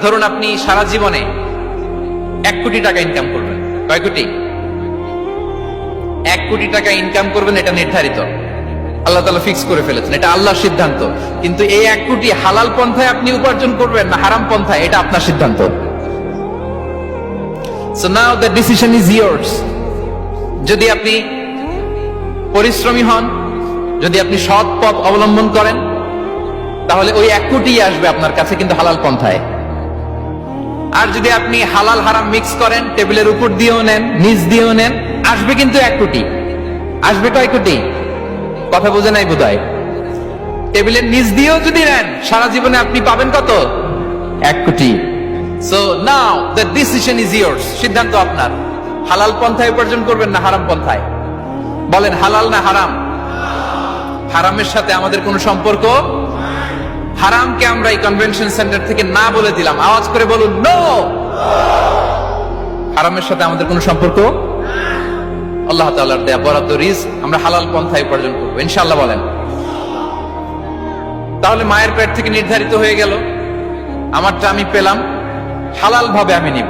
ধরুন আপনি সারা জীবনে 1 কোটি টাকা ইনকাম করবেন। কয় কোটি? 1 কোটি টাকা ইনকাম করবেন, এটা নির্ধারিত, আল্লাহ তাআলা ফিক্স করে ফেলেছেন, এটা আল্লাহর সিদ্ধান্ত। কিন্তু এই 1 কোটি হালাল পন্থায় আপনি উপার্জন করবেন না হারাম পন্থায়, এটা আপনার সিদ্ধান্ত। So now the decision is yours. যদি আপনি পরিশ্রমী হন, যদি আপনি সৎ পথ অবলম্বন করেন, তাহলে ওই 1 কোটি আসবে আপনার কাছে, কিন্তু হালাল পন্থায়। আর যদি আপনি হালাল হারাম মিক্স করেন, টেবিলের উপর দিয়েও নেন, নিচ দিয়েও নেন, আসবে কিন্তু 1 কোটি। আসবে কয় কোটি? কথা বোঝে নাই বোধহয়। টেবিলের নিচ দিয়েও যদি নেন, সারা জীবনে আপনি পাবেন কত? 1 কোটি। So now the decision is years. সিদ্ধান্ত আপনার। হালাল পন্থায় উপার্জন করবেন না হারাম পন্থায়? বলেন হালাল না হারাম? হারামের সাথে আমাদের কোনো সম্পর্ক? হারামকে আমরা এই কনভেনশন সেন্টার থেকে না বলে দিলাম, আওয়াজ করে বলুন নো। হারামের সাথে আমাদের কোনো সম্পর্ক? আল্লাহ তাআলার দেয়া বরাদ্দ রিজক আমরা হালাল পন্থায় উপার্জন করব ইনশাআল্লাহ। বলেন। তাহলে মায়ের পেট থেকে নির্ধারিত হয়ে গেল, আমারটা আমি পেলাম, হালাল ভাবে আমি নিব।